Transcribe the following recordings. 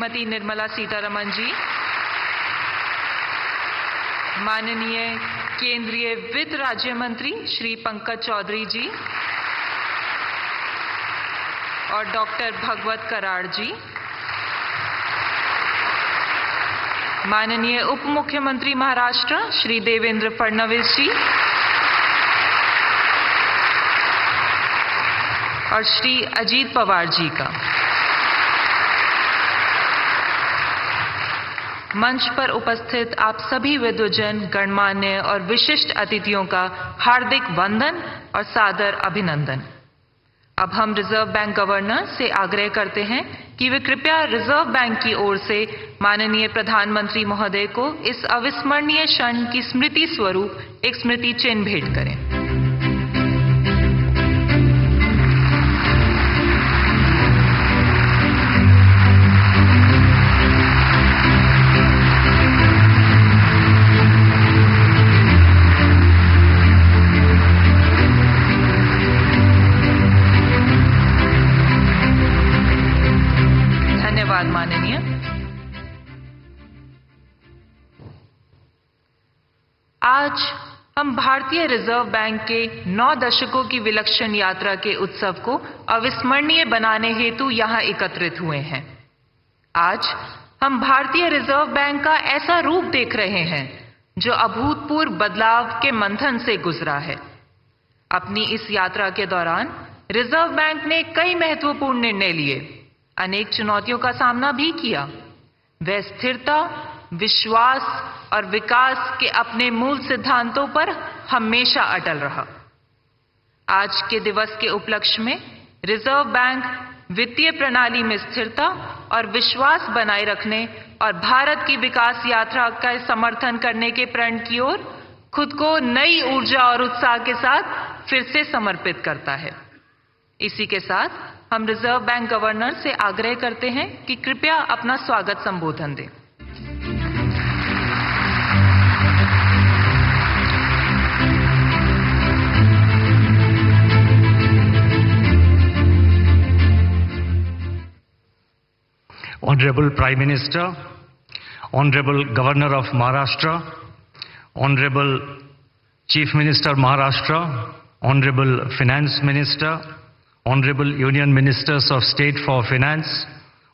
श्रीमती निर्मला सीतारमण जी, माननीय केंद्रीय वित्त राज्य मंत्री श्री पंकज चौधरी जी और डॉक्टर भगवत कराड़ जी, माननीय उप मुख्यमंत्री महाराष्ट्र श्री देवेंद्र फडणवीस जी और श्री अजीत पवार जी का, मंच पर उपस्थित आप सभी विद्वजन, गणमान्य और विशिष्ट अतिथियों का हार्दिक वंदन और सादर अभिनंदन। अब हम रिजर्व बैंक गवर्नर से आग्रह करते हैं कि वे कृपया रिजर्व बैंक की ओर से माननीय प्रधानमंत्री महोदय को इस अविस्मरणीय क्षण की स्मृति स्वरूप एक स्मृति चिन्ह भेंट करें। माननीय, आज हम भारतीय रिजर्व बैंक के 9 दशकों की विलक्षण यात्रा के उत्सव को अविस्मरणीय बनाने हेतु यहां एकत्रित हुए हैं। आज हम भारतीय रिजर्व बैंक का ऐसा रूप देख रहे हैं जो अभूतपूर्व बदलाव के मंथन से गुजरा है। अपनी इस यात्रा के दौरान रिजर्व बैंक ने कई महत्वपूर्ण निर्णय लिए, अनेक चुनौतियों का सामना भी किया। वह स्थिरता, विश्वास और विकास के अपने मूल सिद्धांतों पर हमेशा अटल रहा। आज के दिवस के उपलक्ष्य में रिजर्व बैंक वित्तीय प्रणाली में स्थिरता और विश्वास बनाए रखने और भारत की विकास यात्रा का समर्थन करने के प्रण की ओर खुद को नई ऊर्जा और उत्साह के साथ फिर से समर्पित करता है। इसी के साथ हम रिजर्व बैंक गवर्नर से आग्रह करते हैं कि कृपया अपना स्वागत संबोधन दें। Honorable Prime Minister, Honorable Governor of Maharashtra, Honorable Chief Minister Maharashtra, Honorable Finance Minister, Honorable Union Ministers of State for Finance,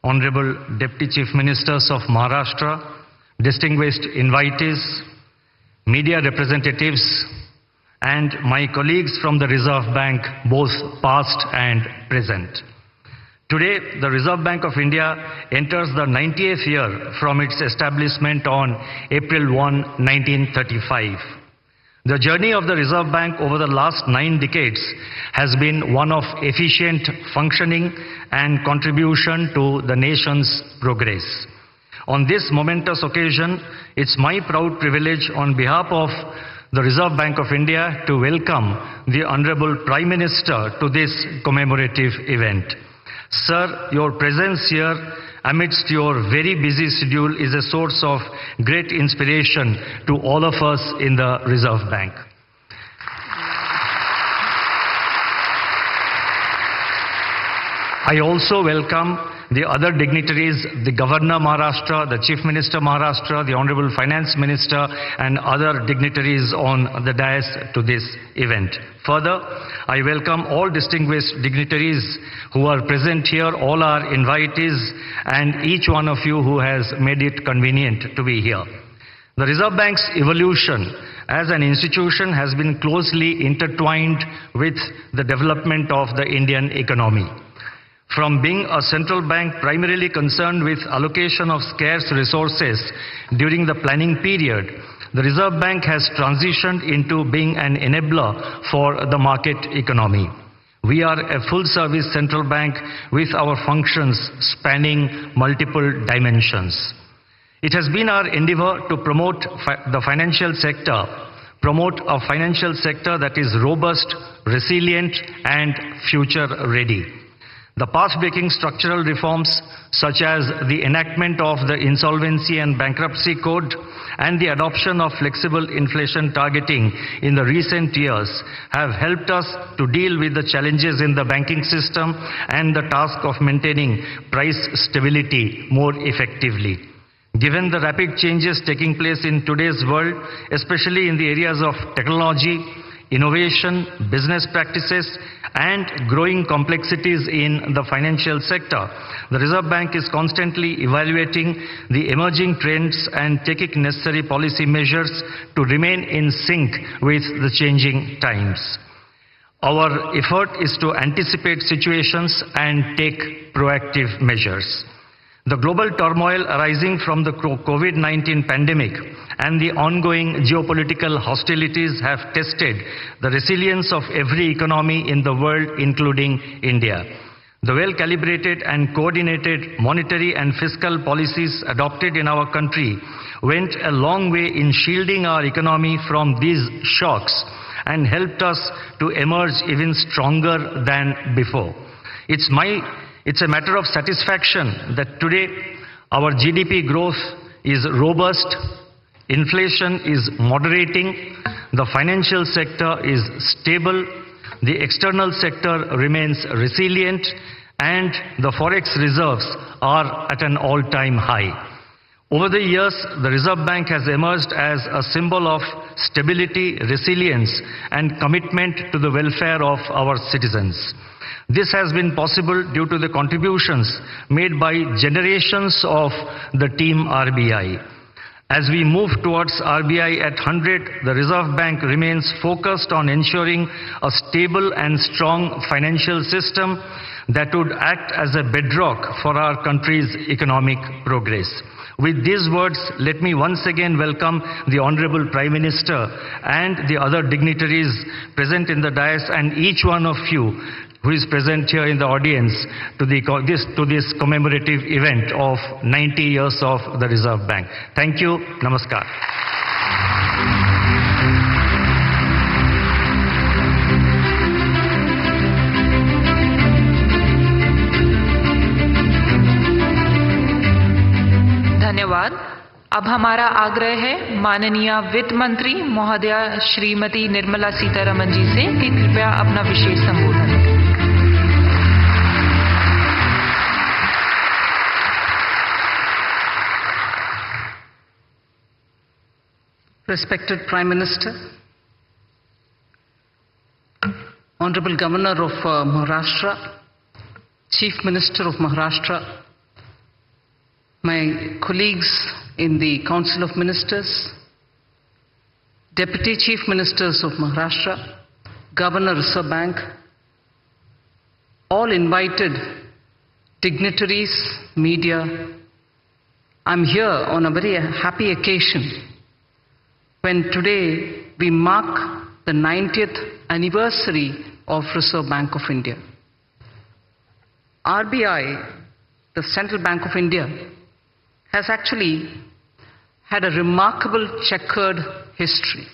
Honorable Deputy Chief Ministers of Maharashtra, distinguished invitees, media representatives, and my colleagues from the Reserve Bank, both past and present. Today, the Reserve Bank of India enters the 90th year from its establishment on April 1, 1935. The journey of the Reserve Bank over the last 9 decades has been one of efficient functioning and contribution to the nation's progress. On this momentous occasion, it's my proud privilege on behalf of the Reserve Bank of India to welcome the Honorable Prime Minister to this commemorative event. Sir, your presence here amidst your very busy schedule is a source of great inspiration to all of us in the Reserve Bank. I also welcome the other dignitaries, the Governor Maharashtra, the Chief Minister Maharashtra, the Honorable Finance Minister, and other dignitaries on the dais to this event. Further, I welcome all distinguished dignitaries who are present here, all our invitees, and each one of you who has made it convenient to be here. The Reserve Bank's evolution as an institution has been closely intertwined with the development of the Indian economy. From being a central bank primarily concerned with allocation of scarce resources during the planning period, the Reserve Bank has transitioned into being an enabler for the market economy. We are a full-service central bank with our functions spanning multiple dimensions. It has been our endeavor to promote the financial sector, promote a financial sector that is robust, resilient, and future-ready. The path-breaking structural reforms such as the enactment of the Insolvency and Bankruptcy Code and the adoption of flexible inflation targeting in the recent years have helped us to deal with the challenges in the banking system and the task of maintaining price stability more effectively. Given the rapid changes taking place in today's world, especially in the areas of technology, innovation, business practices, and growing complexities in the financial sector, the Reserve Bank is constantly evaluating the emerging trends and taking necessary policy measures to remain in sync with the changing times. Our effort is to anticipate situations and take proactive measures. The global turmoil arising from the COVID-19 pandemic and the ongoing geopolitical hostilities have tested the resilience of every economy in the world, including India. The well-calibrated and coordinated monetary and fiscal policies adopted in our country went a long way in shielding our economy from these shocks and helped us to emerge even stronger than before. It's a matter of satisfaction that today our GDP growth is robust, inflation is moderating, the financial sector is stable, the external sector remains resilient, and the forex reserves are at an all-time high. Over the years, the Reserve Bank has emerged as a symbol of stability, resilience, and commitment to the welfare of our citizens. This has been possible due to the contributions made by generations of the team RBI. As we move towards RBI at 100, the Reserve Bank remains focused on ensuring a stable and strong financial system that would act as a bedrock for our country's economic progress. With these words, let me once again welcome the Honorable Prime Minister and the other dignitaries present in the dais and each one of you who is present here in the audience to this commemorative event of 90 years of the Reserve Bank. Thank you. Namaskar. धन्यवाद। अब हमारा आग्रह है माननीय वित्त मंत्री महोदया श्रीमती निर्मला सीतारमण जी से कि कृपया अपना विशेष संबोधन दें। Respected Prime Minister, Honorable Governor of Maharashtra, Chief Minister of Maharashtra, my colleagues in the Council of Ministers, Deputy Chief Ministers of Maharashtra, Governor Reserve Bank, all invited dignitaries, media, I'm here on a very happy occasion when today we mark the 90th anniversary of Reserve Bank of India. RBI, the Central Bank of India, has actually had a remarkable checkered history.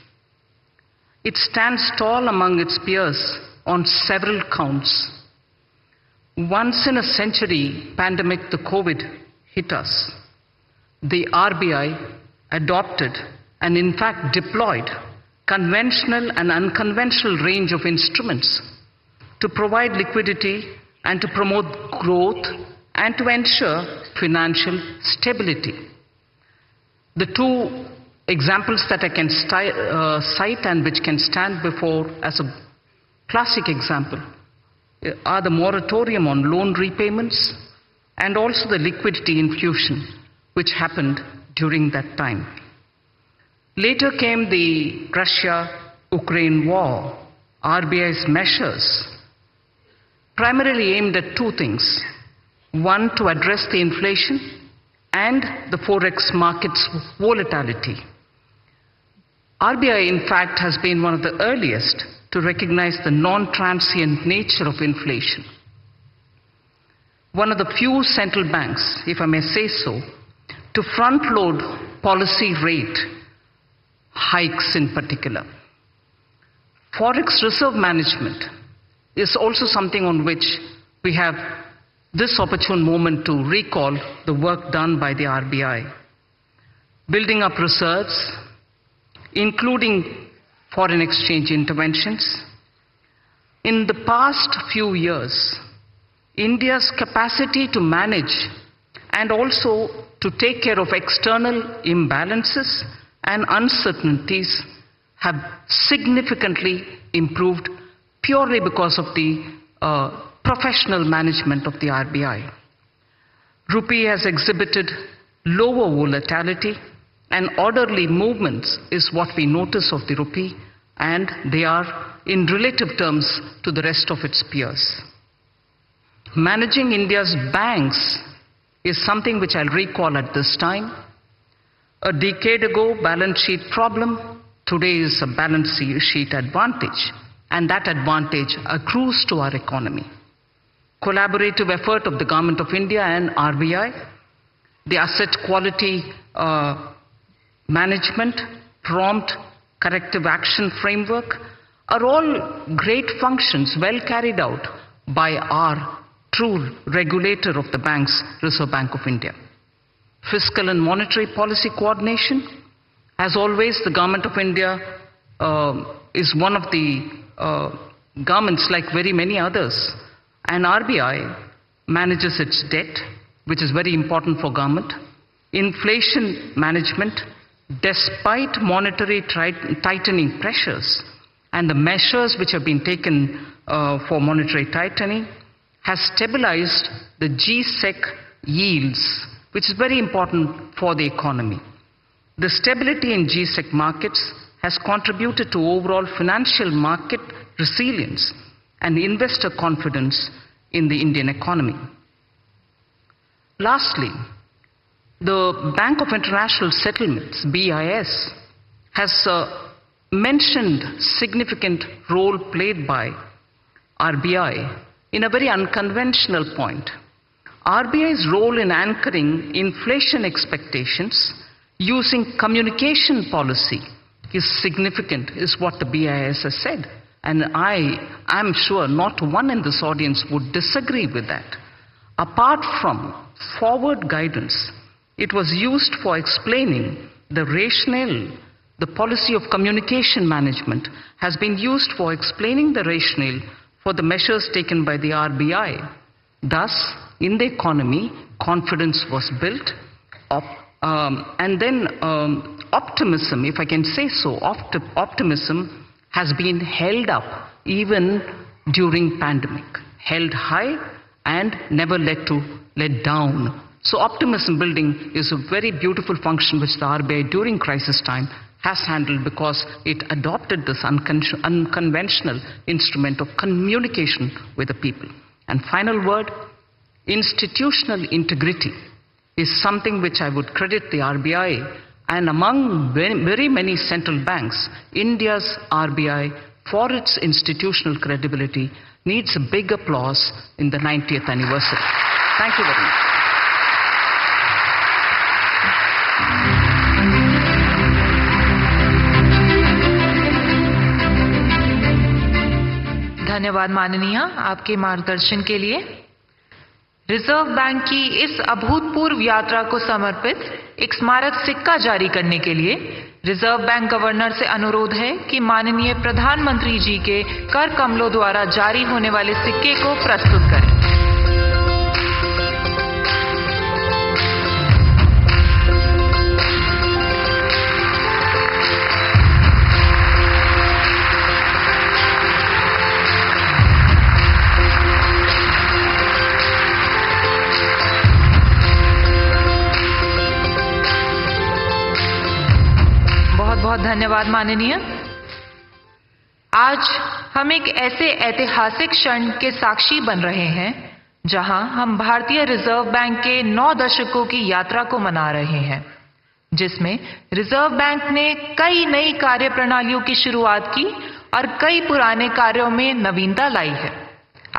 It stands tall among its peers on several counts. Once in a century pandemic, the COVID, hit us. The RBI adopted and in fact deployed conventional and unconventional range of instruments to provide liquidity and to promote growth and to ensure financial stability. The two examples that I can cite and which can stand before as a classic example are the moratorium on loan repayments and also the liquidity infusion which happened during that time. Later came the Russia-Ukraine war. RBI's measures primarily aimed at two things. One, to address the inflation and the forex market's volatility. RBI, in fact, has been one of the earliest to recognize the non-transient nature of inflation. One of the few central banks, if I may say so, to front-load policy rate hikes in particular. Forex reserve management is also something on which we have this opportune moment to recall the work done by the RBI, building up reserves, including foreign exchange interventions. In the past few years, India's capacity to manage and also to take care of external imbalances and uncertainties have significantly improved purely because of the professional management of the RBI. Rupee has exhibited lower volatility, and orderly movements is what we notice of the rupee, and they are in relative terms to the rest of its peers. Managing India's banks is something which I'll recall at this time. A decade ago, balance sheet problem, today is a balance sheet advantage, and that advantage accrues to our economy. Collaborative effort of the Government of India and RBI, the asset quality management, prompt corrective action framework are all great functions well carried out by our true regulator of the banks, Reserve Bank of India. Fiscal and monetary policy coordination, as always, the Government of India is one of the governments, like very many others, and RBI manages its debt, which is very important for government. Inflation management, despite monetary tightening pressures and the measures which have been taken for monetary tightening, has stabilized the G-Sec yields, which is very important for the economy. The stability in G-Sec markets has contributed to overall financial market resilience and investor confidence in the Indian economy. Lastly, the Bank of International Settlements, BIS, has mentioned significant role played by RBI in a very unconventional point. RBI's role in anchoring inflation expectations using communication policy is significant, is what the BIS has said. And I'm sure not one in this audience would disagree with that. Apart from forward guidance, it was used for explaining the rationale. The policy of communication management has been used for explaining the rationale for the measures taken by the RBI. Thus, in the economy, confidence was built, and then optimism, if I can say so, optimism has been held up even during pandemic, held high and never let down. So optimism building is a very beautiful function which the RBI during crisis time has handled, because it adopted this unconventional instrument of communication with the people. And final word, institutional integrity is something which I would credit the RBI, and among very many central banks, India's RBI, for its institutional credibility, needs a big applause in the 90th anniversary. Thank you very much. धन्यवाद माननीय, आपके मार्गदर्शन के लिए। Reserve bank की इस अभूतपूर्व यात्रा को समर्पित एक स्मारक सिक्का जारी करने के लिए रिजर्व बैंक गवर्नर से अनुरोध है कि माननीय प्रधानमंत्री जी के कर कमलों द्वारा जारी होने वाले सिक्के को प्रस्तुत करें। बहुत धन्यवाद माननीय। आज हम एक ऐसे ऐतिहासिक क्षण के साक्षी बन रहे हैं जहां हम भारतीय रिजर्व बैंक के 9 दशकों की यात्रा को मना रहे हैं, जिसमें रिजर्व बैंक ने कई नई कार्यप्रणालियों की शुरुआत की और कई पुराने कार्यों में नवीनता लाई है।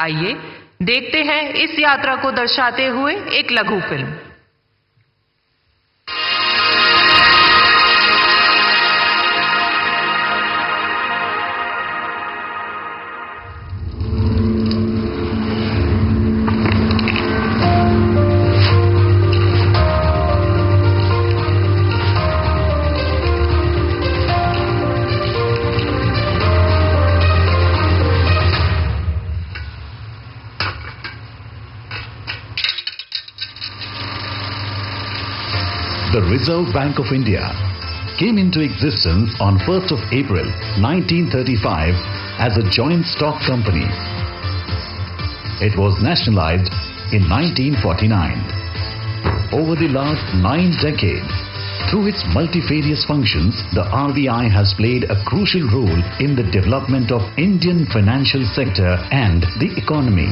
आइए देखते हैं इस यात्रा को दर्शाते हुए एक लघु film. The Reserve Bank of India came into existence on 1st of April 1935 as a joint stock company. It was nationalized in 1949. Over the last 9 decades, through its multifarious functions, the RBI has played a crucial role in the development of Indian financial sector and the economy.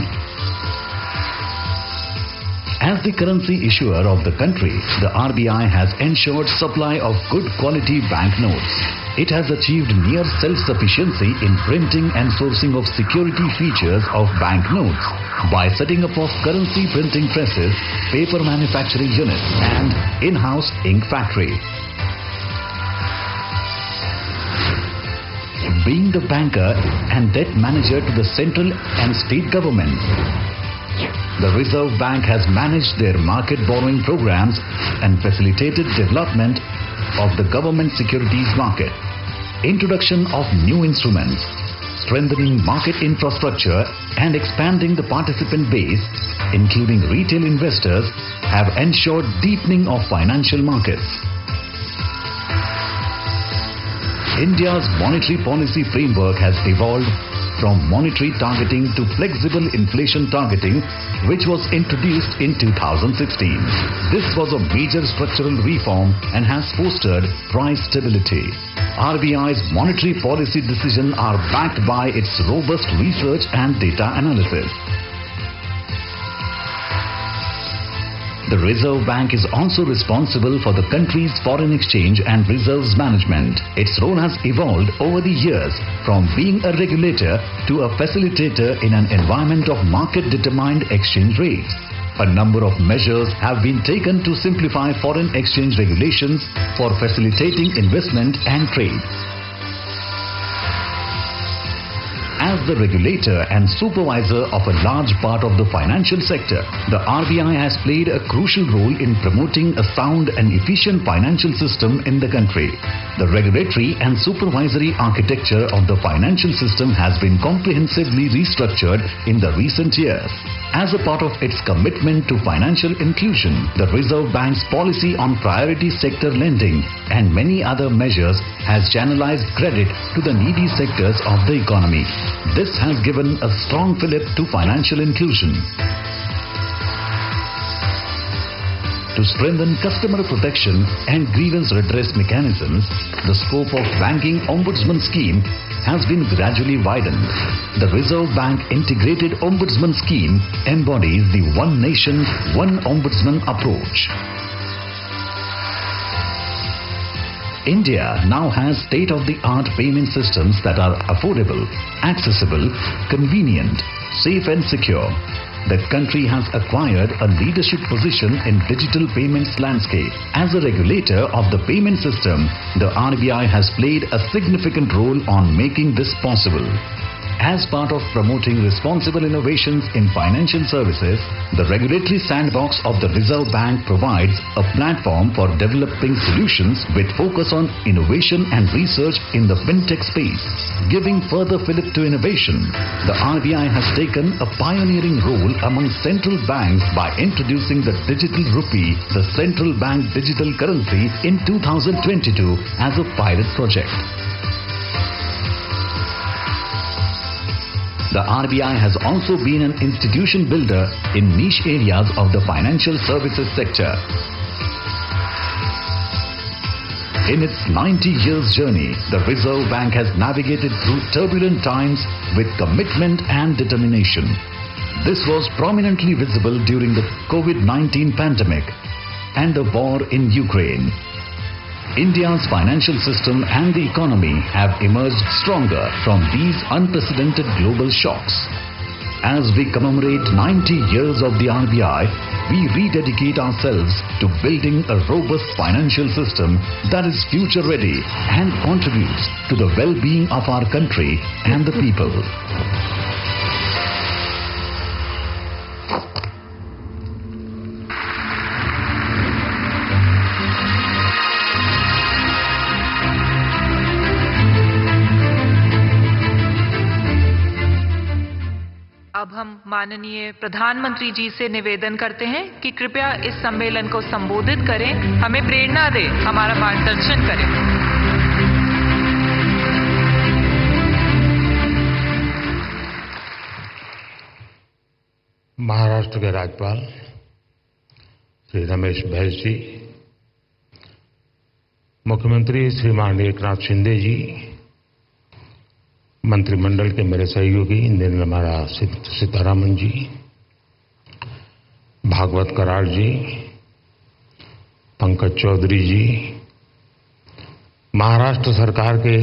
As the currency issuer of the country, the RBI has ensured supply of good quality banknotes. It has achieved near self-sufficiency in printing and sourcing of security features of banknotes by setting up of currency printing presses, paper manufacturing units and in-house ink factory. Being the banker and debt manager to the central and state governments, the Reserve Bank has managed their market borrowing programs and facilitated development of the government securities market, introduction of new instruments, strengthening market infrastructure and expanding the participant base, including retail investors, have ensured deepening of financial markets. India's monetary policy framework has evolved from monetary targeting to flexible inflation targeting, which was introduced in 2016. This was a major structural reform and has fostered price stability. RBI's monetary policy decisions are backed by its robust research and data analysis. The Reserve Bank is also responsible for the country's foreign exchange and reserves management. Its role has evolved over the years from being a regulator to a facilitator in an environment of market-determined exchange rates. A number of measures have been taken to simplify foreign exchange regulations for facilitating investment and trade. As the regulator and supervisor of a large part of the financial sector, the RBI has played a crucial role in promoting a sound and efficient financial system in the country. The regulatory and supervisory architecture of the financial system has been comprehensively restructured in the recent years. As a part of its commitment to financial inclusion, the Reserve Bank's policy on priority sector lending and many other measures has channelized credit to the needy sectors of the economy. This has given a strong fillip to financial inclusion. To strengthen customer protection and grievance redress mechanisms, the scope of Banking Ombudsman Scheme has been gradually widened. The Reserve Bank Integrated Ombudsman Scheme embodies the One Nation, One Ombudsman approach. India now has state-of-the-art payment systems that are affordable, accessible, convenient, safe and secure. The country has acquired a leadership position in digital payments landscape. As a regulator of the payment system, the RBI has played a significant role on making this possible. As part of promoting responsible innovations in financial services, the regulatory sandbox of the Reserve Bank provides a platform for developing solutions with focus on innovation and research in the fintech space. Giving further fillip to innovation, the RBI has taken a pioneering role among central banks by introducing the digital rupee, the central bank digital currency, in 2022 as a pilot project. The RBI has also been an institution builder in niche areas of the financial services sector. In its 90 years journey, the Reserve Bank has navigated through turbulent times with commitment and determination. This was prominently visible during the COVID-19 pandemic and the war in Ukraine. India's financial system and the economy have emerged stronger from these unprecedented global shocks. As we commemorate 90 years of the RBI, we rededicate ourselves to building a robust financial system that is future ready and contributes to the well-being of our country and the people. अब हम माननीय प्रधानमंत्री जी से निवेदन करते हैं कि कृपया इस सम्मेलन को संबोधित करें, हमें प्रेरणा दें, हमारा मार्गदर्शन करें। महाराष्ट्र के राज्यपाल श्री रमेश बैस जी, मुख्यमंत्री श्रीमान एकनाथ शिंदे जी, मंत्रिमंडल के मेरे सहयोगी निर्मला सीतारामन जी, भागवत कराड़ जी, पंकज चौधरी जी, महाराष्ट्र सरकार के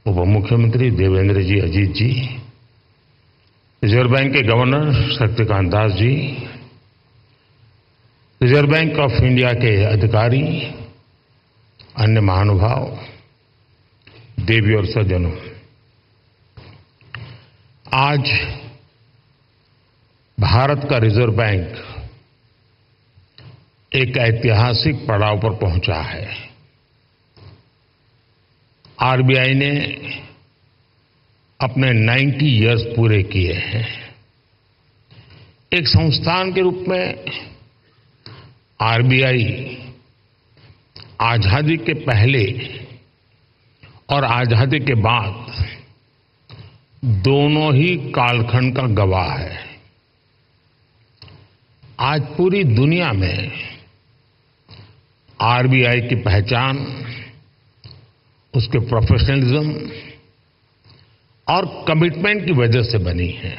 उप मुख्यमंत्री देवेंद्र जी अजीत जी, रिजर्व बैंक के governor Shaktikanta Das ji, reserve bank of India के अधिकारी, अन्य महानुभाव, देवी और सज्जनों, आज भारत का रिजर्व बैंक एक ऐतिहासिक पड़ाव पर पहुंचा है। आरबीआई ने अपने 90 इयर्स पूरे किए हैं। एक संस्थान के रूप में आरबीआई आजादी के पहले और आजादी के बाद दोनों ही कालखंड का गवाह है। आज पूरी दुनिया में आरबीआई की पहचान उसके प्रोफेशनलिज्म और कमिटमेंट की वजह से बनी है।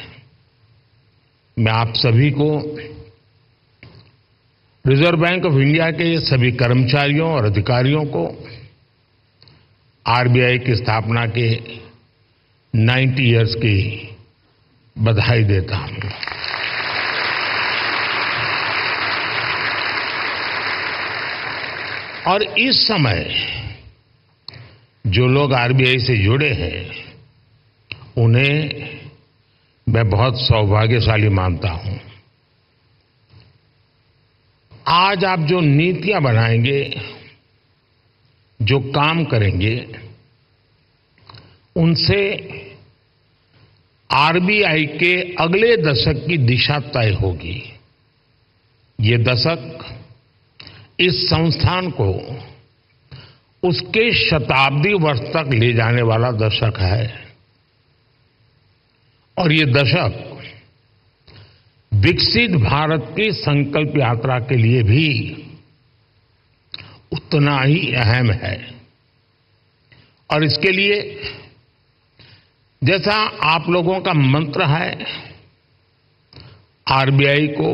मैं आप सभी को रिजर्व बैंक ऑफ इंडिया के सभी कर्मचारियों और अधिकारियों को आरबीआई की स्थापना के 90 इयर्स की बधाई देता हूं। और इस समय जो लोग आरबीआई से जुड़े हैं उन्हें मैं बहुत सौभाग्यशाली मानता हूं। आज आप जो नीतियां बनाएंगे, जो काम करेंगे, उनसे आरबीआई के अगले दशक की दिशा तय होगी। ये दशक इस संस्थान को उसके शताब्दी वर्ष तक ले जाने वाला दशक है और ये दशक विकसित भारत की संकल्प यात्रा के लिए भी उतना ही अहम है। और इसके लिए जैसा आप लोगों का मंत्र है, आरबीआई को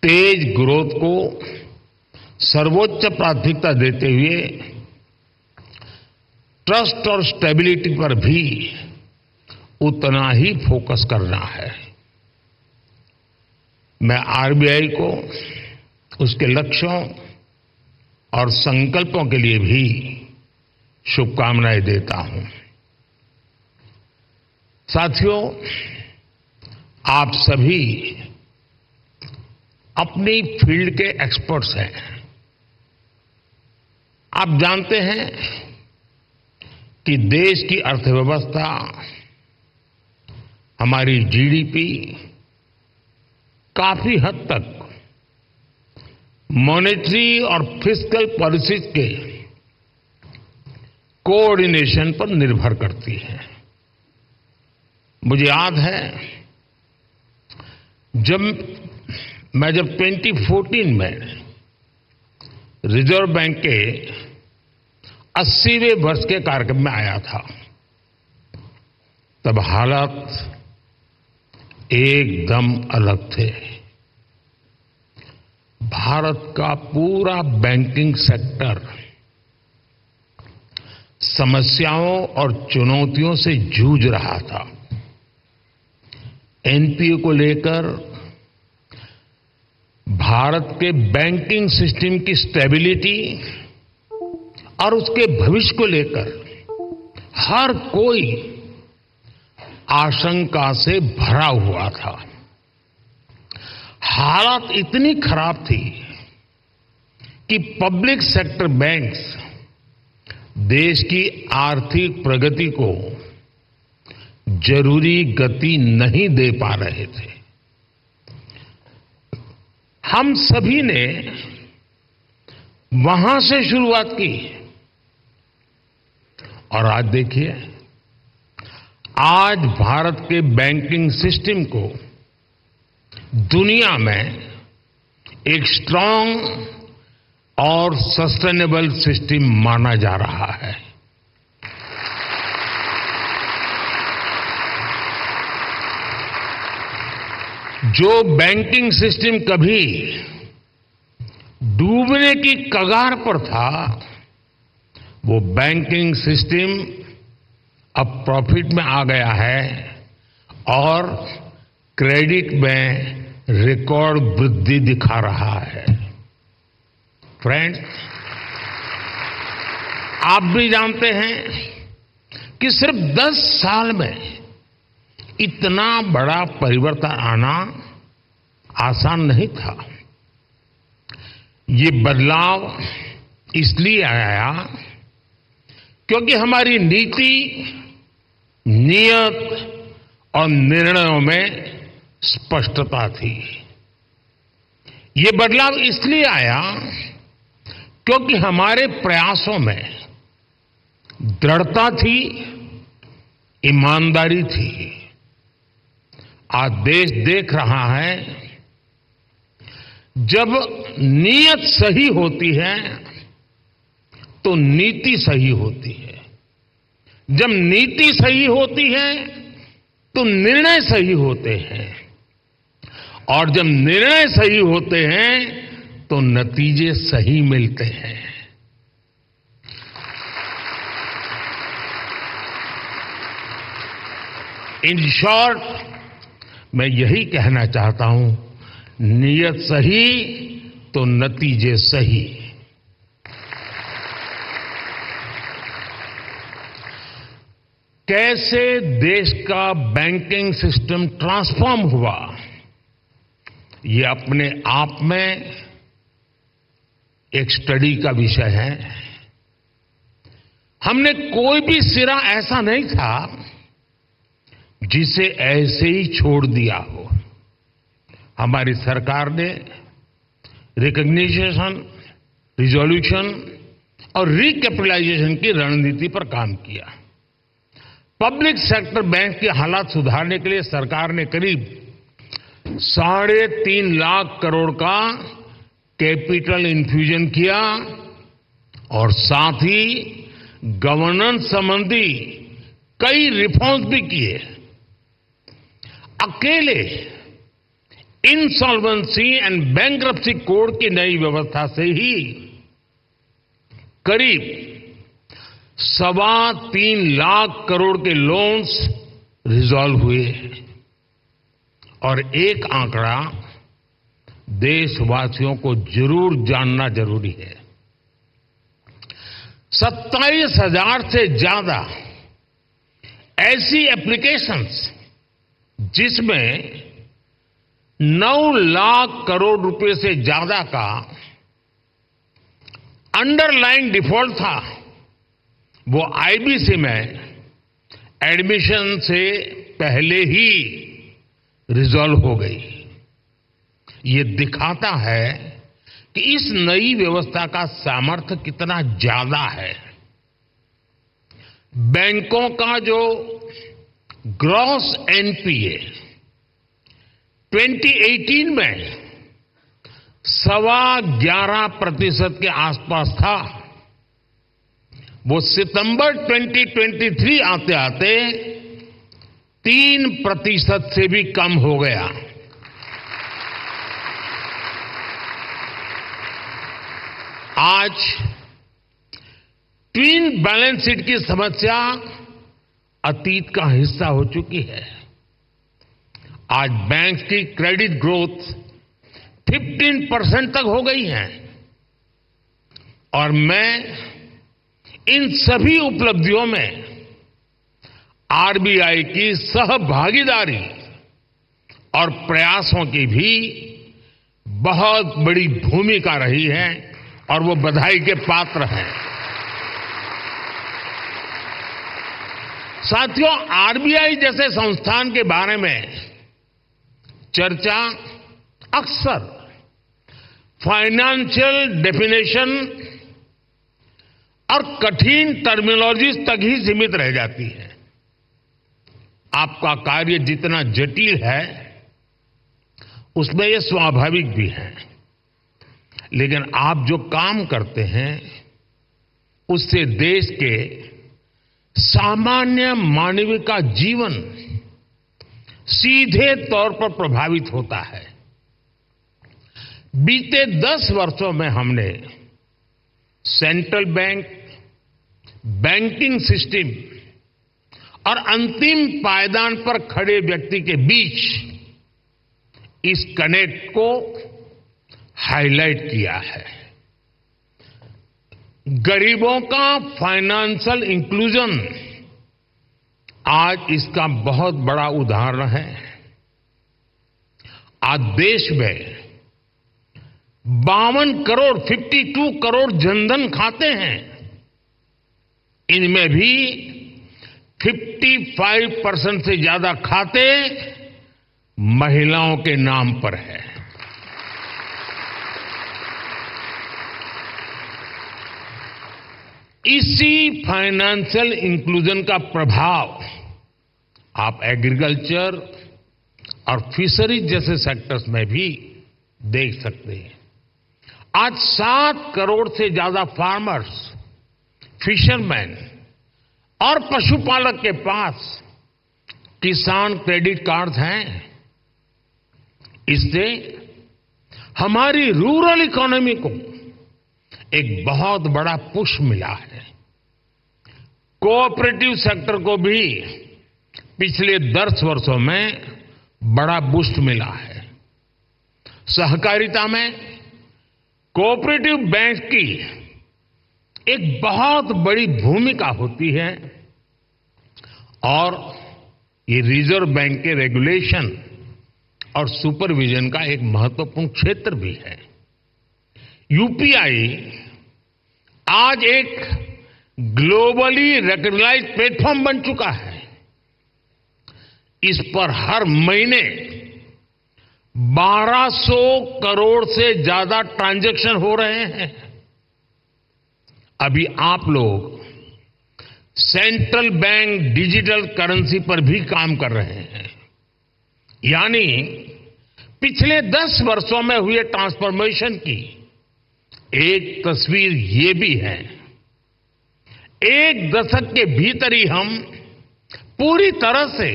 तेज ग्रोथ को सर्वोच्च प्राथमिकता देते हुए ट्रस्ट और स्टेबिलिटी पर भी उतना ही फोकस करना है। मैं आरबीआई को उसके लक्ष्यों और संकल्पों के लिए भी शुभकामनाएं देता हूं। साथियों, आप सभी अपनी फील्ड के एक्सपर्ट्स हैं। आप जानते हैं कि देश की अर्थव्यवस्था, हमारी जीडीपी काफी हद तक मॉनेटरी और फिस्कल पॉलिसीज के कोऑर्डिनेशन पर निर्भर करती है। मुझे याद है जब 2014 में रिजर्व बैंक के 80वें वर्ष के कार्यक्रम में आया था, तब हालात एकदम अलग थे। भारत का पूरा बैंकिंग सेक्टर समस्याओं और चुनौतियों से जूझ रहा था। एनपीए को लेकर, भारत के बैंकिंग सिस्टम की स्टेबिलिटी और उसके भविष्य को लेकर हर कोई आशंका से भरा हुआ था। हालात इतनी खराब थी कि पब्लिक सेक्टर बैंक्स देश की आर्थिक प्रगति को जरूरी गति नहीं दे पा रहे थे। हम सभी ने वहां से शुरुआत की और आज देखिए, आज भारत के बैंकिंग सिस्टम को दुनिया में एक स्ट्रांग और सस्टेनेबल सिस्टम माना जा रहा है। जो बैंकिंग सिस्टम कभी डूबने की कगार पर था, वो बैंकिंग सिस्टम अब प्रॉफिट में आ गया है और क्रेडिट में रिकॉर्ड वृद्धि दिखा रहा है। फ्रेंड्स, आप भी जानते हैं कि सिर्फ 10 साल में इतना बड़ा परिवर्तन आना आसान नहीं था। ये बदलाव इसलिए आया क्योंकि हमारी नीति, नियत और निर्णयों में स्पष्टता थी। ये बदलाव इसलिए आया क्योंकि हमारे प्रयासों में दृढ़ता थी, ईमानदारी थी। आज देश देख रहा है, जब नीयत सही होती है तो नीति सही होती है, जब नीति सही होती है तो निर्णय सही होते हैं, और जब निर्णय सही होते हैं तो नतीजे सही मिलते हैं। इन शॉर्ट, मैं यही कहना चाहता हूं, नियत सही तो नतीजे सही। कैसे देश का बैंकिंग सिस्टम ट्रांसफॉर्म हुआ, ये अपने आप में एक स्टडी का विषय है। हमने कोई भी सिरा ऐसा नहीं था जिसे ऐसे ही छोड़ दिया हो। हमारी सरकार ने रिकॉग्निशन, रिजोल्यूशन और रिकैपिटलाइजेशन की रणनीति पर काम किया। पब्लिक सेक्टर बैंक के हालात सुधारने के लिए सरकार ने करीब 3.5 लाख करोड़ का कैपिटल इन्फ्यूजन किया और साथ ही गवर्नेंस संबंधी कई रिफॉर्म्स भी किए। अकेले इंसॉल्वेंसी एंड बैंक्रप्सी कोड की नई व्यवस्था से ही करीब 3.25 लाख करोड़ के लोन्स रिजॉल्व हुए। और एक आंकड़ा देशवासियों को जरूर जानना जरूरी है, 27,000 से ज्यादा ऐसी एप्लीकेशंस जिसमें 9 लाख करोड़ रुपए से ज्यादा का अंडरलाइन डिफॉल्ट था, वो आईबीसी में एडमिशन से पहले ही रिजॉल्व हो गई। ये दिखाता है कि इस नई व्यवस्था का सामर्थ्य कितना ज्यादा है। बैंकों का जो ग्रॉस एनपीए 2018 में 11.25% के आसपास था, वो सितंबर 2023 आते आते 3% से भी कम हो गया। आज ट्विन बैलेंस शीट की समस्या अतीत का हिस्सा हो चुकी है। आज बैंक की क्रेडिट ग्रोथ 15% तक हो गई है और मैं इन सभी उपलब्धियों में आरबीआई की सहभागीदारी और प्रयासों की भी बहुत बड़ी भूमिका रही है और वो बधाई के पात्र हैं। साथियों, आरबीआई जैसे संस्थान के बारे में चर्चा अक्सर फाइनेंशियल डेफिनेशन और कठिन टर्मिनोलॉजीज तक ही सीमित रह जाती है। आपका कार्य जितना जटिल है, उसमें यह स्वाभाविक भी है, लेकिन आप जो काम करते हैं उससे देश के सामान्य मानव का जीवन सीधे तौर पर प्रभावित होता है। बीते 10 वर्षों में हमने सेंट्रल बैंक, बैंकिंग सिस्टम और अंतिम पायदान पर खड़े व्यक्ति के बीच इस कनेक्ट को हाईलाइट किया है। गरीबों का फाइनेंशियल इंक्लूजन आज इसका बहुत बड़ा उदाहरण है। आज देश में 52 करोड़ जनधन खाते हैं। इनमें भी 55% से ज्यादा खाते महिलाओं के नाम पर है। इसी फाइनेंशियल इंक्लूजन का प्रभाव आप एग्रीकल्चर और फिशरीज जैसे सेक्टर्स में भी देख सकते हैं। आज 7 करोड़ से ज्यादा फार्मर्स, फिशरमैन और पशुपालक के पास किसान क्रेडिट कार्ड्स हैं। इससे हमारी रूरल इकोनॉमी को एक बहुत बड़ा पुश मिला है। कोऑपरेटिव सेक्टर को भी पिछले 10 वर्षों में बड़ा बूस्ट मिला है। सहकारिता में कोऑपरेटिव बैंक की एक बहुत बड़ी भूमिका होती है और ये रिजर्व बैंक के रेगुलेशन और सुपरविजन का एक महत्वपूर्ण क्षेत्र भी है। यूपीआई आज एक ग्लोबली रिकॉग्नाइज्ड प्लेटफॉर्म बन चुका है। इस पर हर महीने 1200 करोड़ से ज्यादा ट्रांजैक्शन हो रहे हैं। अभी आप लोग सेंट्रल बैंक डिजिटल करेंसी पर भी काम कर रहे हैं। यानी पिछले 10 वर्षों में हुए ट्रांसफॉर्मेशन की एक तस्वीर ये भी है। एक दशक के भीतर ही हम पूरी तरह से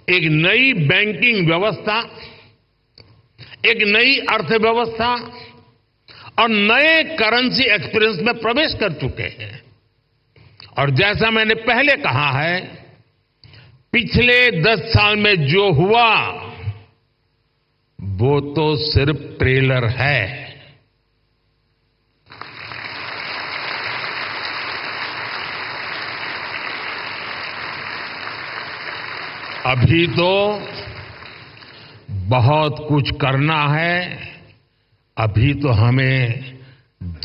एक नई बैंकिंग व्यवस्था, एक नई अर्थव्यवस्था और नए करेंसी एक्सपीरियंस में प्रवेश कर चुके हैं। और जैसा मैंने पहले कहा है, पिछले 10 साल में जो हुआ वो तो सिर्फ ट्रेलर है। अभी तो बहुत कुछ करना है। अभी तो हमें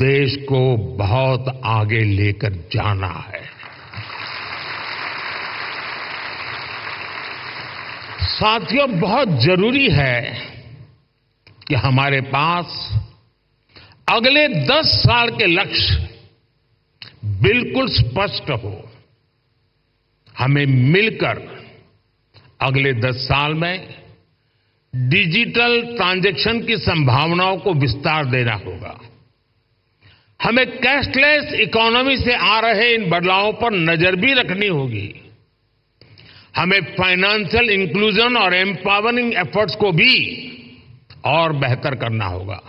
देश को बहुत आगे लेकर जाना है। साथियों, बहुत जरूरी है कि हमारे पास अगले 10 साल के लक्ष्य बिल्कुल स्पष्ट हो। हमें मिलकर अगले 10 साल में डिजिटल ट्रांजैक्शन की संभावनाओं को विस्तार देना होगा। हमें कैशलेस इकोनॉमी से आ रहे इन बदलावों पर नजर भी रखनी होगी। हमें फाइनेंशियल इंक्लूजन और एम्पावरिंग एफर्ट्स को भी और बेहतर करना होगा।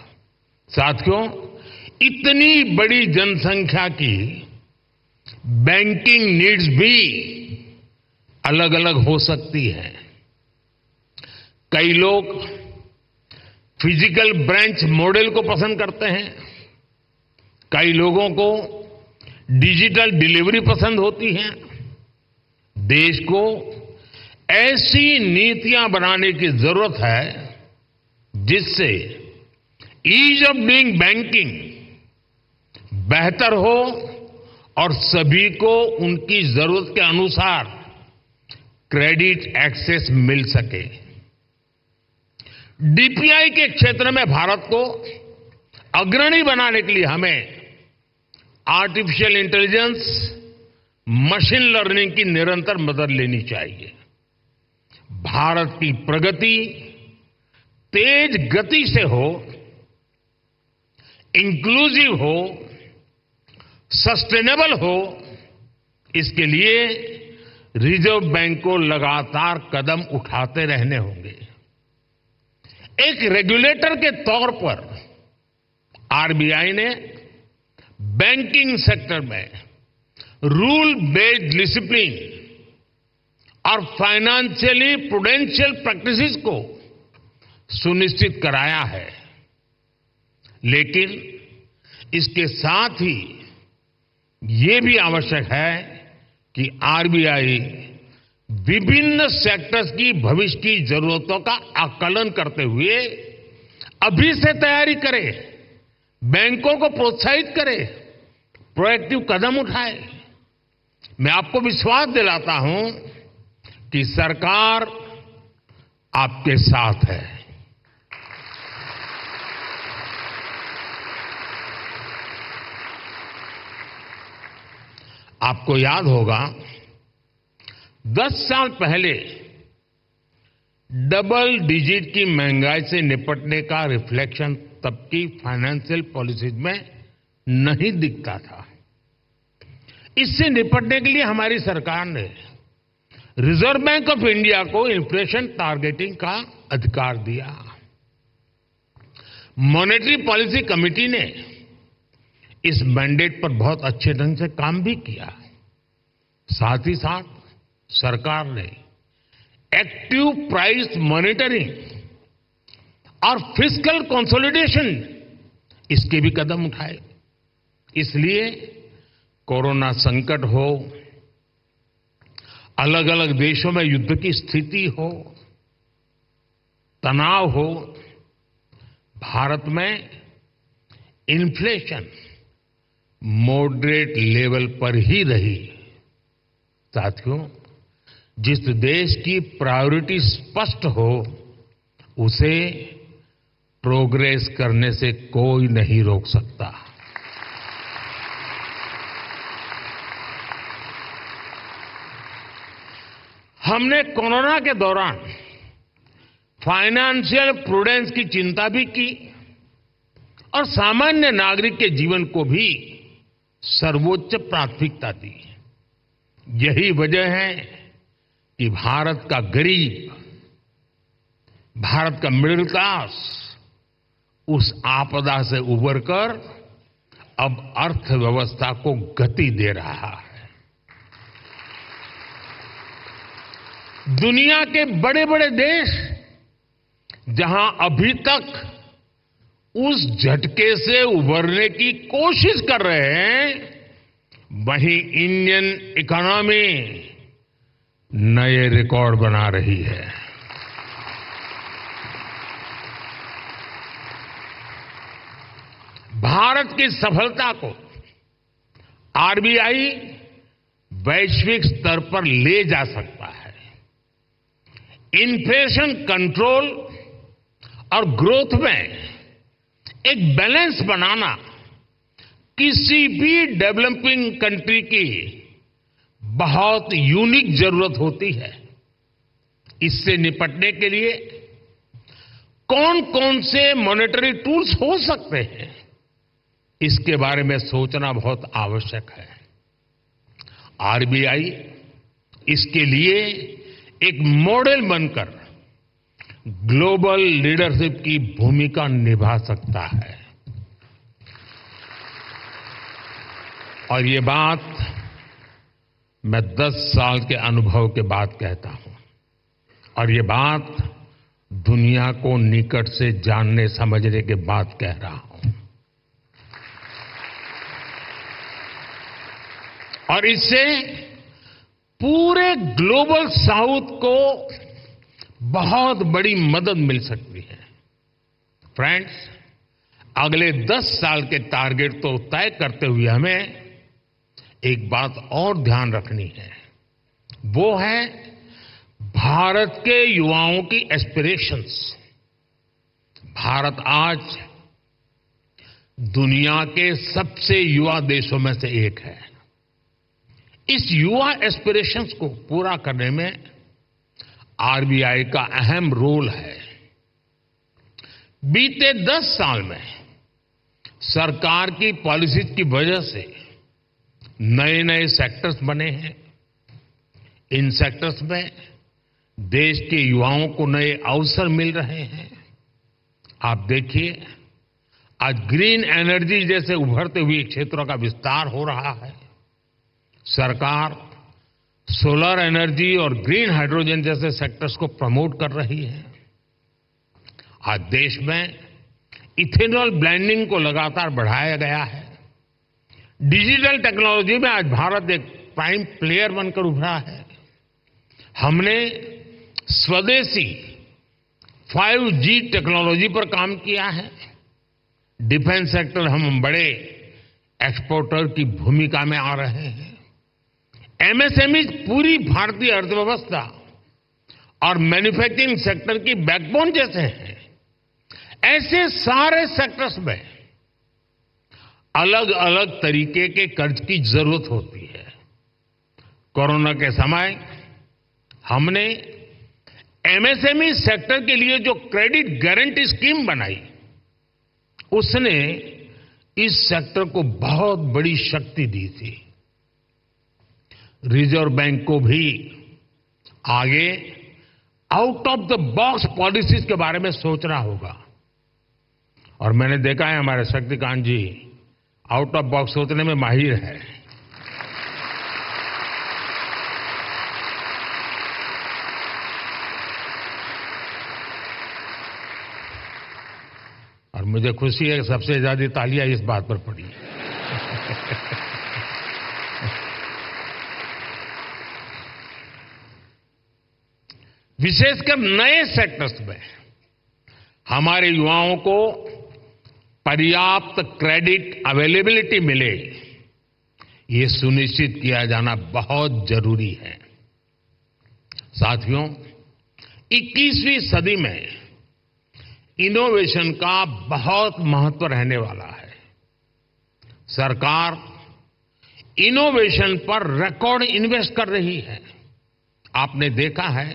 साथियों, इतनी बड़ी जनसंख्या की बैंकिंग नीड्स भी अलग अलग हो सकती है। कई लोग फिजिकल ब्रांच मॉडल को पसंद करते हैं, कई लोगों को डिजिटल डिलीवरी पसंद होती है। देश को ऐसी नीतियां बनाने की जरूरत है जिससे ईज ऑफ डूइंग बैंकिंग बेहतर हो और सभी को उनकी जरूरत के अनुसार क्रेडिट एक्सेस मिल सके। डीपीआई के क्षेत्र में भारत को अग्रणी बनाने के लिए हमें आर्टिफिशियल इंटेलिजेंस, मशीन लर्निंग की निरंतर मदद लेनी चाहिए। भारत की प्रगति तेज गति से हो, इंक्लूसिव हो, सस्टेनेबल हो, इसके लिए रिजर्व बैंक को लगातार कदम उठाते रहने होंगे। एक रेगुलेटर के तौर पर आरबीआई ने बैंकिंग सेक्टर में रूल बेस्ड डिसिप्लिन और फाइनेंशियली प्रूडेंशियल प्रैक्टिसेस को सुनिश्चित कराया है, लेकिन इसके साथ ही ये भी आवश्यक है कि आरबीआई विभिन्न सेक्टर्स की भविष्य की जरूरतों का आकलन करते हुए अभी से तैयारी करे, बैंकों को प्रोत्साहित करे, प्रोएक्टिव कदम उठाए। मैं आपको विश्वास दिलाता हूं कि सरकार आपके साथ है। आपको याद होगा 10 साल पहले डबल डिजिट की महंगाई से निपटने का रिफ्लेक्शन तब की फाइनेंशियल पॉलिसीज में नहीं दिखता था। इससे निपटने के लिए हमारी सरकार ने रिजर्व बैंक ऑफ इंडिया को इन्फ्लेशन टारगेटिंग का अधिकार दिया। मॉनेटरी पॉलिसी कमेटी ने इस मैंडेट पर बहुत अच्छे ढंग से काम भी किया। साथ ही साथ सरकार ने एक्टिव प्राइस मॉनिटरिंग और फिस्कल कंसोलिडेशन, इसके भी कदम उठाए। इसलिए कोरोना संकट हो, अलग अलग देशों में युद्ध की स्थिति हो, तनाव हो, भारत में इन्फ्लेशन मॉडरेट लेवल पर ही रही। साथियों, जिस देश की प्रायोरिटी स्पष्ट हो, उसे प्रोग्रेस करने से कोई नहीं रोक सकता। हमने कोरोना के दौरान फाइनेंशियल प्रूडेंस की चिंता भी की और सामान्य नागरिक के जीवन को भी सर्वोच्च प्राथमिकता दी। यही वजह है कि भारत का गरीब, भारत का मिडिल क्लास उस आपदा से उबरकर अब अर्थव्यवस्था को गति दे रहा है। दुनिया के बड़े बड़े देश जहां अभी तक उस झटके से उबरने की कोशिश कर रहे हैं, वहीं इंडियन इकोनॉमी नए रिकॉर्ड बना रही है। भारत की सफलता को आरबीआई वैश्विक स्तर पर ले जा सकता है। इन्फ्लेशन कंट्रोल और ग्रोथ में एक बैलेंस बनाना किसी भी डेवलपिंग कंट्री की बहुत यूनिक जरूरत होती है। इससे निपटने के लिए कौन कौन से मॉनेटरी टूल्स हो सकते हैं, इसके बारे में सोचना बहुत आवश्यक है। आरबीआई इसके लिए एक मॉडल बनकर ग्लोबल लीडरशिप की भूमिका निभा सकता है। और ये बात मैं 10 साल के अनुभव के बाद कहता हूं, और ये बात दुनिया को निकट से जानने समझने के बाद कह रहा हूं। और इससे पूरे ग्लोबल साउथ को बहुत बड़ी मदद मिल सकती है। फ्रेंड्स, अगले 10 साल के टारगेट तो तय करते हुए हमें एक बात और ध्यान रखनी है, वो है भारत के युवाओं की एस्पिरेशंस। भारत आज दुनिया के सबसे युवा देशों में से एक है। इस युवा एस्पिरेशंस को पूरा करने में आरबीआई का अहम रोल है। बीते 10 साल में सरकार की पॉलिसीज की वजह से नए नए सेक्टर्स बने हैं। इन सेक्टर्स में देश के युवाओं को नए अवसर मिल रहे हैं। आप देखिए, आज ग्रीन एनर्जी जैसे उभरते हुए क्षेत्रों का विस्तार हो रहा है। सरकार सोलर एनर्जी और ग्रीन हाइड्रोजन जैसे सेक्टर्स को प्रमोट कर रही है। आज देश में इथेनॉल ब्लेंडिंग को लगातार बढ़ाया गया है। डिजिटल टेक्नोलॉजी में आज भारत एक प्राइम प्लेयर बनकर उभरा है। हमने स्वदेशी 5G टेक्नोलॉजी पर काम किया है। डिफेंस सेक्टर हम बड़े एक्सपोर्टर की भूमिका में आ रहे हैं। एमएसएमई पूरी भारतीय अर्थव्यवस्था और मैन्युफैक्चरिंग सेक्टर की बैकबोन जैसे हैं। ऐसे सारे सेक्टर्स में अलग अलग तरीके के कर्ज की जरूरत होती है। कोरोना के समय हमने एमएसएमई सेक्टर के लिए जो क्रेडिट गारंटी स्कीम बनाई, उसने इस सेक्टर को बहुत बड़ी शक्ति दी थी। रिजर्व बैंक को भी आगे out of the box policies के बारे में सोचना होगा। और मैंने देखा है हमारे शक्तिकांत जी आउट ऑफ बॉक्स सोचने में माहिर है। और मुझे खुशी है कि सबसे ज्यादा तालियां इस बात पर पड़ी। विशेषकर नए सेक्टर्स में हमारे युवाओं को पर्याप्त क्रेडिट अवेलेबिलिटी मिले, ये सुनिश्चित किया जाना बहुत जरूरी है। साथियों, 21वीं सदी में इनोवेशन का बहुत महत्व रहने वाला है। सरकार इनोवेशन पर रिकॉर्ड इन्वेस्ट कर रही है। आपने देखा है,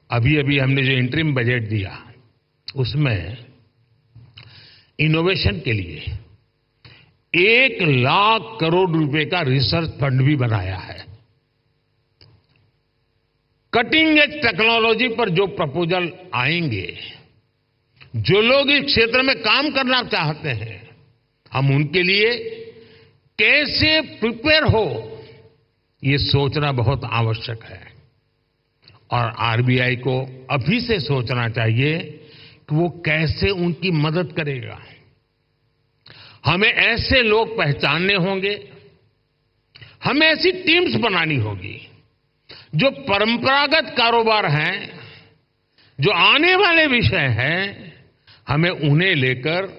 अभी अभी हमने जो इंटरिम बजट दिया, उसमें इनोवेशन के लिए 1 लाख करोड़ रुपए का रिसर्च फंड भी बनाया है। कटिंग एज टेक्नोलॉजी पर जो प्रपोजल आएंगे, जो लोग इस क्षेत्र में काम करना चाहते हैं, हम उनके लिए कैसे प्रिपेयर हो, ये सोचना बहुत आवश्यक है। और आरबीआई को अभी से सोचना चाहिए कि वो कैसे उनकी मदद करेगा। हमें ऐसे लोग पहचानने होंगे, हमें ऐसी टीम्स बनानी होगी जो परंपरागत कारोबार हैं, जो आने वाले विषय हैं, हमें उन्हें लेकर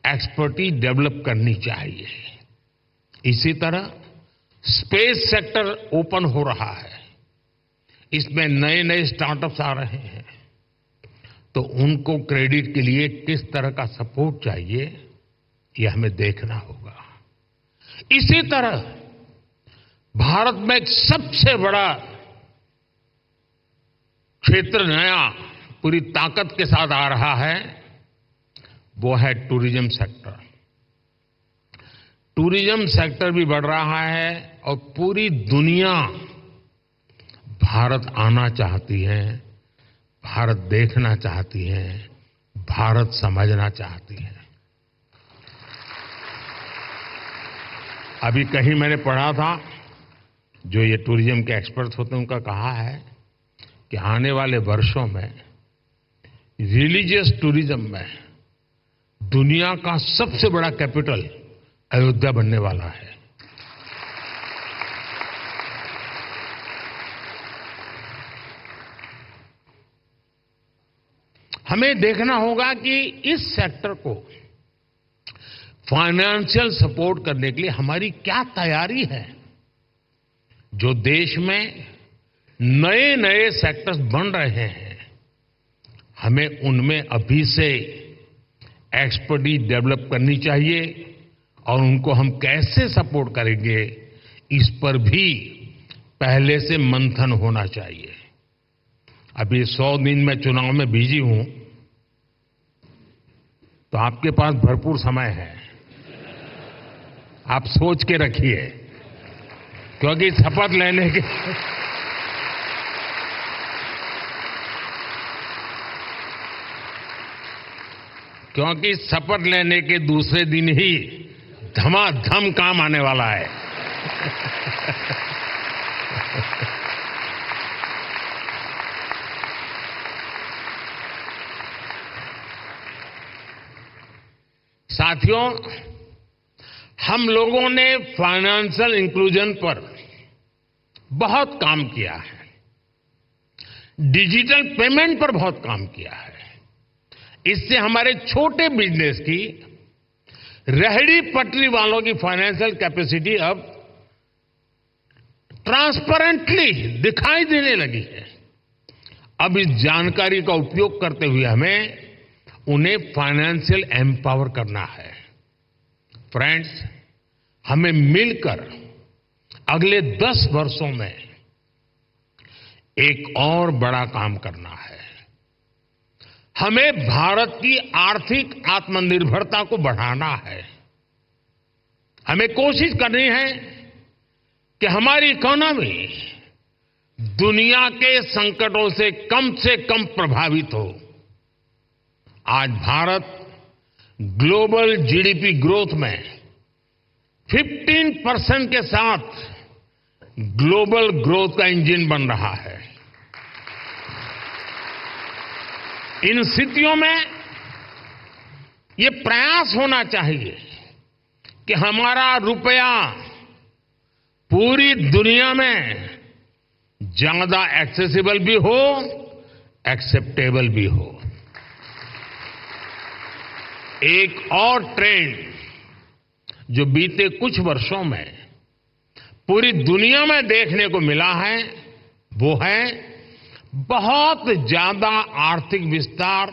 एक्सपर्टीज डेवलप करनी चाहिए। इसी तरह स्पेस सेक्टर ओपन हो रहा है। इसमें नए नए स्टार्टअप्स आ रहे हैं, तो उनको क्रेडिट के लिए किस तरह का सपोर्ट चाहिए, ये हमें देखना होगा। इसी तरह भारत में एक सबसे बड़ा क्षेत्र नया पूरी ताकत के साथ आ रहा है, वो है टूरिज्म सेक्टर। टूरिज्म सेक्टर भी बढ़ रहा है और पूरी दुनिया भारत आना चाहती है, भारत देखना चाहती है, भारत समझना चाहती है। अभी कहीं मैंने पढ़ा था, जो ये टूरिज्म के एक्सपर्ट होते हैं, उनका कहा है कि आने वाले वर्षों में रिलीजियस टूरिज्म में दुनिया का सबसे बड़ा कैपिटल अयोध्या बनने वाला है। हमें देखना होगा कि इस सेक्टर को फाइनेंशियल सपोर्ट करने के लिए हमारी क्या तैयारी है। जो देश में नए नए सेक्टर्स बन रहे हैं, हमें उनमें अभी से एक्सपर्टीज डेवलप करनी चाहिए और उनको हम कैसे सपोर्ट करेंगे, इस पर भी पहले से मंथन होना चाहिए। अभी 100 दिन मैं चुनाव में बिजी हूं, तो आपके पास भरपूर समय है। आप सोच के रखिए, क्योंकि शपथ लेने के शपथ लेने के दूसरे दिन ही धमाधम काम आने वाला है। साथियों, हम लोगों ने फाइनेंशियल इंक्लूजन पर बहुत काम किया है, डिजिटल पेमेंट पर बहुत काम किया है। इससे हमारे छोटे बिजनेस की, रेहड़ी पटरी वालों की फाइनेंशियल कैपेसिटी अब ट्रांसपेरेंटली दिखाई देने लगी है। अब इस जानकारी का उपयोग करते हुए हमें उन्हें फाइनेंशियल एम्पावर करना है। फ्रेंड्स, हमें मिलकर अगले 10 वर्षों में एक और बड़ा काम करना है। हमें भारत की आर्थिक आत्मनिर्भरता को बढ़ाना है। हमें कोशिश करनी है कि हमारी इकोनॉमी दुनिया के संकटों से कम प्रभावित हो। आज भारत ग्लोबल जीडीपी ग्रोथ में 15% के साथ ग्लोबल ग्रोथ का इंजन बन रहा है। इन स्थितियों में ये प्रयास होना चाहिए कि हमारा रुपया पूरी दुनिया में ज्यादा एक्सेसिबल भी हो, एक्सेप्टेबल भी हो। एक और ट्रेंड जो बीते कुछ वर्षों में पूरी दुनिया में देखने को मिला है, वो है बहुत ज्यादा आर्थिक विस्तार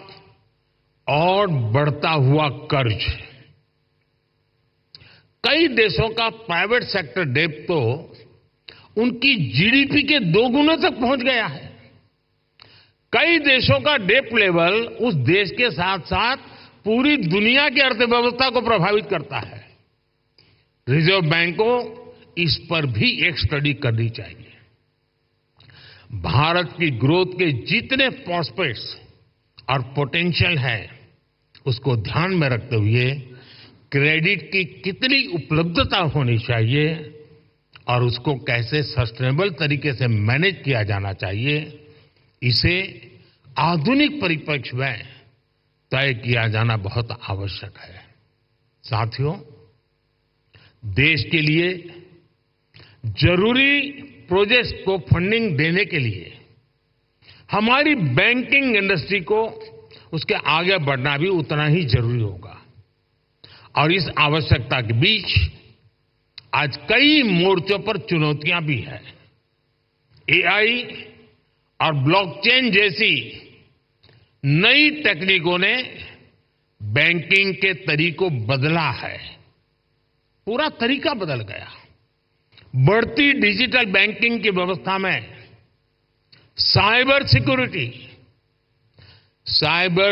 और बढ़ता हुआ कर्ज। कई देशों का प्राइवेट सेक्टर डेट तो उनकी जीडीपी के 2 गुने तक पहुंच गया है। कई देशों का डेट लेवल उस देश के साथ साथ पूरी दुनिया की अर्थव्यवस्था को प्रभावित करता है। रिजर्व बैंक को इस पर भी एक स्टडी करनी चाहिए। भारत की ग्रोथ के जितने प्रॉस्पेक्ट्स और पोटेंशियल है, उसको ध्यान में रखते हुए क्रेडिट की कितनी उपलब्धता होनी चाहिए और उसको कैसे सस्टेनेबल तरीके से मैनेज किया जाना चाहिए, इसे आधुनिक परिप्रेक्ष्य में तय किया जाना बहुत आवश्यक है। साथियों, देश के लिए जरूरी प्रोजेक्ट्स को फंडिंग देने के लिए हमारी बैंकिंग इंडस्ट्री को उसके आगे बढ़ना भी उतना ही जरूरी होगा। और इस आवश्यकता के बीच आज कई मोर्चों पर चुनौतियां भी हैं। एआई और ब्लॉकचेन जैसी नई तकनीकों ने बैंकिंग के तरीकों बदला है, पूरा तरीका बदल गया। बढ़ती डिजिटल बैंकिंग की व्यवस्था में साइबर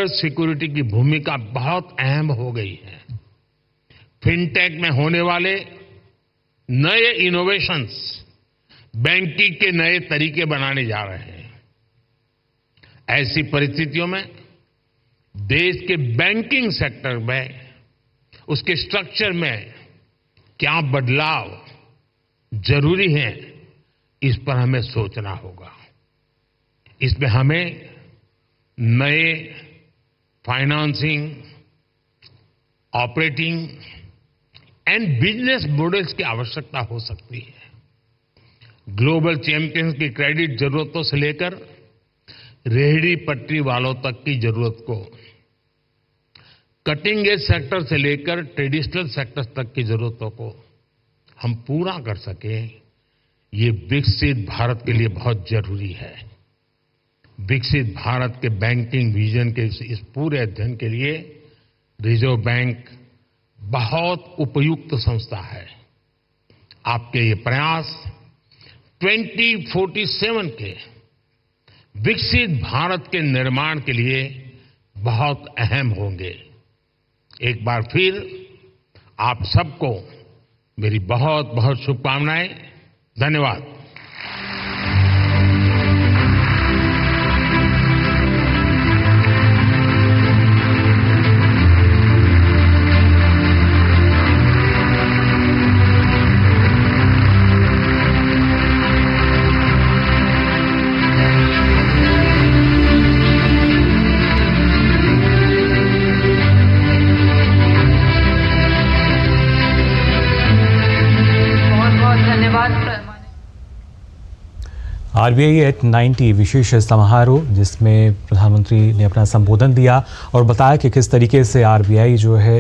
सिक्योरिटी की भूमिका बहुत अहम हो गई है। फिनटेक में होने वाले नए इनोवेशंस बैंकिंग के नए तरीके बनाने जा रहे हैं। ऐसी परिस्थितियों में देश के बैंकिंग सेक्टर में, उसके स्ट्रक्चर में क्या बदलाव जरूरी है, इस पर हमें सोचना होगा। इसमें हमें नए financing, operating and business models की आवश्यकता हो सकती है। ग्लोबल चैंपियंस की क्रेडिट जरूरतों से लेकर रेहड़ी पटरी वालों तक की जरूरत को कटिंग एज सेक्टर से लेकर ट्रेडिशनल सेक्टर तक की जरूरतों को हम पूरा कर सकें, ये विकसित भारत के लिए बहुत जरूरी है। विकसित भारत के बैंकिंग विजन के इस पूरे अध्ययन के लिए रिजर्व बैंक बहुत उपयुक्त संस्था है। आपके ये प्रयास 2047 के विकसित भारत के निर्माण के लिए बहुत अहम होंगे। एक बार फिर आप सबको मेरी बहुत बहुत शुभकामनाएं। धन्यवाद। RBI एट 90 विशेष समारोह, जिसमें प्रधानमंत्री ने अपना संबोधन दिया और बताया कि किस तरीके से RBI जो है